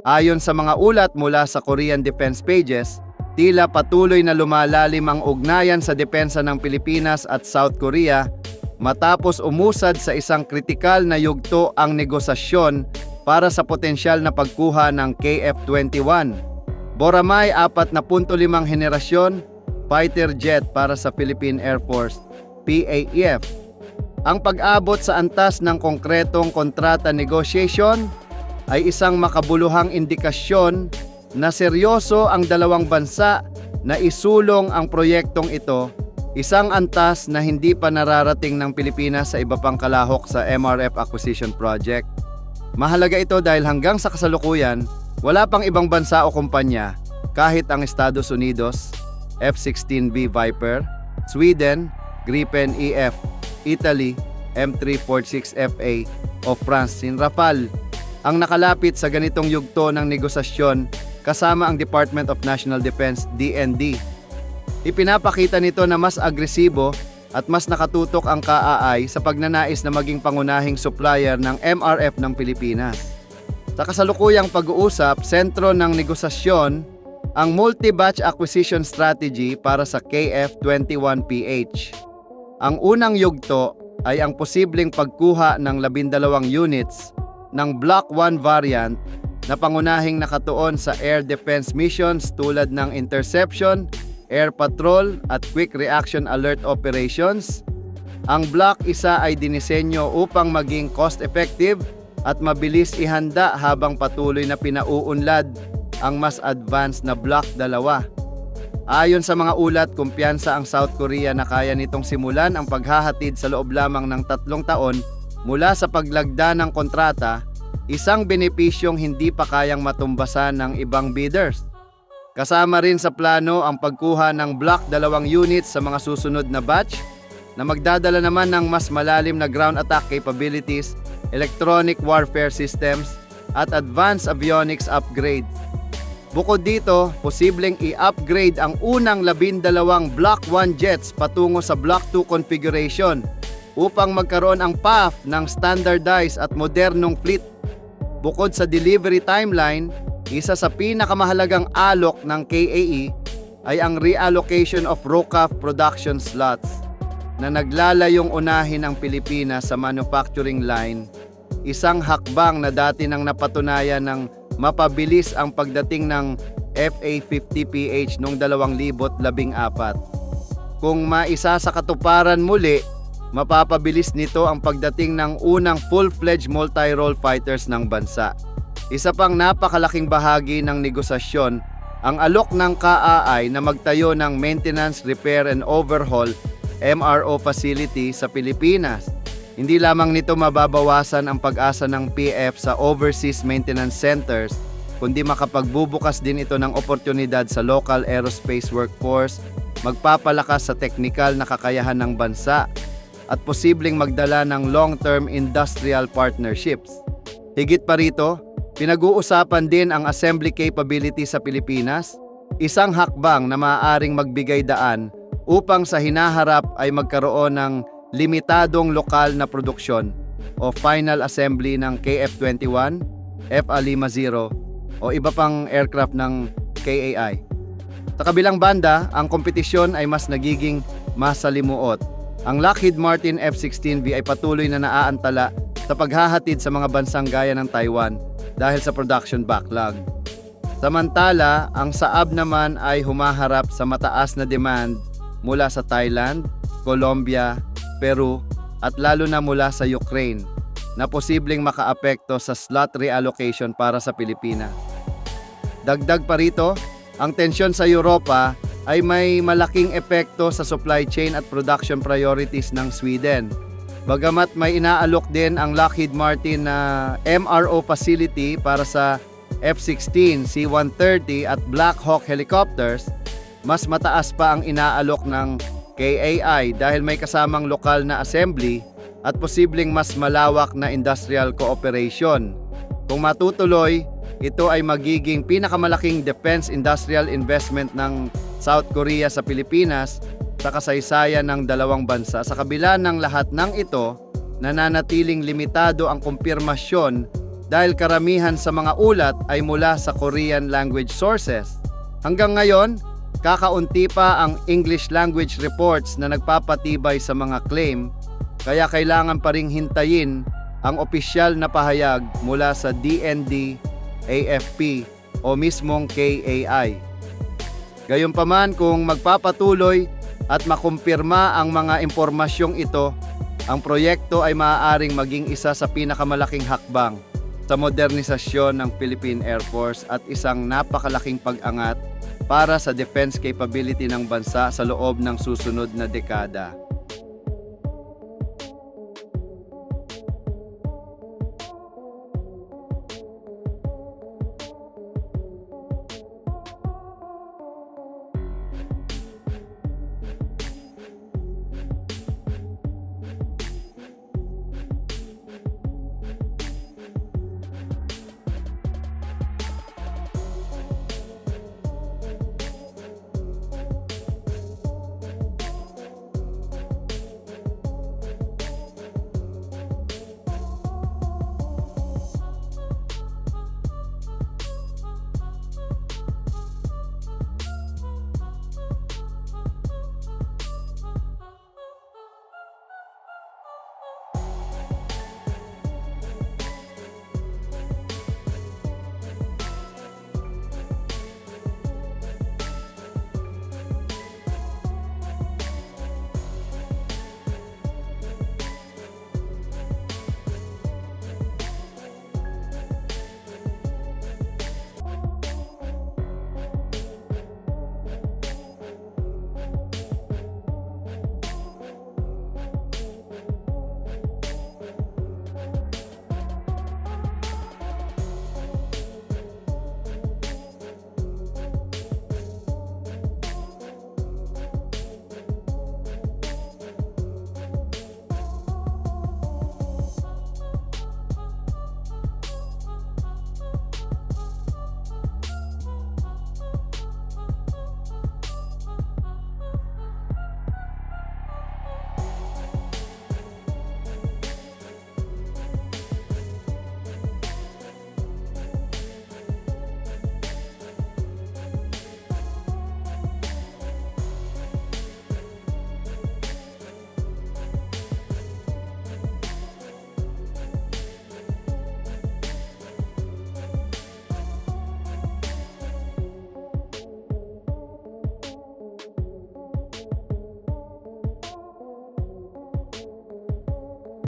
Ayon sa mga ulat mula sa Korean Defense Pages, tila patuloy na lumalalim ang ugnayan sa depensa ng Pilipinas at South Korea matapos umusad sa isang kritikal na yugto ang negosasyon para sa potensyal na pagkuha ng KF-21. Boramay 4.5 henerasyon fighter jet para sa Philippine Air Force, PAF. Ang pag-abot sa antas ng konkretong kontrata negotiation ay isang makabuluhang indikasyon na seryoso ang dalawang bansa na isulong ang proyektong ito, isang antas na hindi pa nararating ng Pilipinas sa iba pang kalahok sa MRF Acquisition Project. Mahalaga ito dahil hanggang sa kasalukuyan, wala pang ibang bansa o kumpanya, kahit ang Estados Unidos, F-16V Viper, Sweden, Gripen EF, Italy, M346FA o France Rafale ang nakalapit sa ganitong yugto ng negosasyon kasama ang Department of National Defense DND. Ipinapakita nito na mas agresibo at mas nakatutok ang KAI sa pagnanais na maging pangunahing supplier ng MRF ng Pilipinas. Sa kasalukuyang pag-uusap, sentro ng negosasyon ang multi-batch acquisition strategy para sa KF-21PH. Ang unang yugto ay ang posibleng pagkuha ng 12 units ng Block 1 variant na pangunahing nakatuon sa air defense missions tulad ng interception, air patrol at quick reaction alert operations. Ang Block 1 ay dinisenyo upang maging cost-effective at mabilis ihanda habang patuloy na pinauunlad ang mas advanced na Block 2. Ayon sa mga ulat, kumpiyansa ang South Korea na kaya nitong simulan ang paghahatid sa loob lamang ng 3 taon mula sa paglagda ng kontrata, isang benepisyong hindi pa kayang matumbasan ng ibang bidders. Kasama rin sa plano ang pagkuha ng Block 2 units sa mga susunod na batch na magdadala naman ng mas malalim na ground attack capabilities, electronic warfare systems at advanced avionics upgrades. Bukod dito, posibleng i-upgrade ang unang 12 Block 1 jets patungo sa Block 2 configuration upang magkaroon ang PAF ng standardized at modernong fleet. Bukod sa delivery timeline, isa sa pinakamahalagang alok ng KAE ay ang reallocation of ROCAF production slots na naglalayong unahin ang Pilipinas sa manufacturing line, isang hakbang na dati nang napatunayan ng mapabilis ang pagdating ng FA-50PH noong 2014. Kung maisa sa katuparan muli, mapapabilis nito ang pagdating ng unang full-fledged multi-role fighters ng bansa. Isa pang napakalaking bahagi ng negosasyon, ang alok ng KAI na magtayo ng Maintenance, Repair and Overhaul MRO facility sa Pilipinas. Hindi lamang nito mababawasan ang pag-asa ng PF sa overseas maintenance centers, kundi makapagbubukas din ito ng oportunidad sa local aerospace workforce, magpapalakas sa teknikal na kakayahan ng bansa, at posibleng magdala ng long-term industrial partnerships. Higit pa rito, pinag-uusapan din ang assembly capability sa Pilipinas, isang hakbang na maaaring magbigay daan upang sa hinaharap ay magkaroon ng limitadong lokal na produksyon o final assembly ng KF-21, FA-50 o iba pang aircraft ng KAI. Sa kabilang banda, ang kompetisyon ay mas nagiging masalimuot. Ang Lockheed Martin F-16V ay patuloy na naaantala sa paghahatid sa mga bansang gaya ng Taiwan dahil sa production backlog. Samantala, ang Saab naman ay humaharap sa mataas na demand mula sa Thailand, Colombia, Peru at lalo na mula sa Ukraine na posibleng makaapekto sa slot reallocation para sa Pilipinas. Dagdag pa rito, ang tensyon sa Europa ay may malaking epekto sa supply chain at production priorities ng Sweden. Bagamat may inaalok din ang Lockheed Martin na MRO facility para sa F-16, C-130 at Black Hawk helicopters, mas mataas pa ang inaalok ng KAI dahil may kasamang lokal na assembly at posibleng mas malawak na industrial cooperation. Kung matutuloy, ito ay magiging pinakamalaking defense industrial investment ng South Korea sa Pilipinas sa kasaysayan ng dalawang bansa. Sa kabila ng lahat ng ito, nananatiling limitado ang kumpirmasyon dahil karamihan sa mga ulat ay mula sa Korean language sources. Hanggang ngayon, kakaunti pa ang English language reports na nagpapatibay sa mga claim, kaya kailangan pa ring hintayin ang opisyal na pahayag mula sa DND, AFP o mismong KAI. Gayunpaman, kung magpapatuloy at makumpirma ang mga impormasyong ito, ang proyekto ay maaaring maging isa sa pinakamalaking hakbang sa modernisasyon ng Philippine Air Force at isang napakalaking pag-angat para sa defense capability ng bansa sa loob ng susunod na dekada.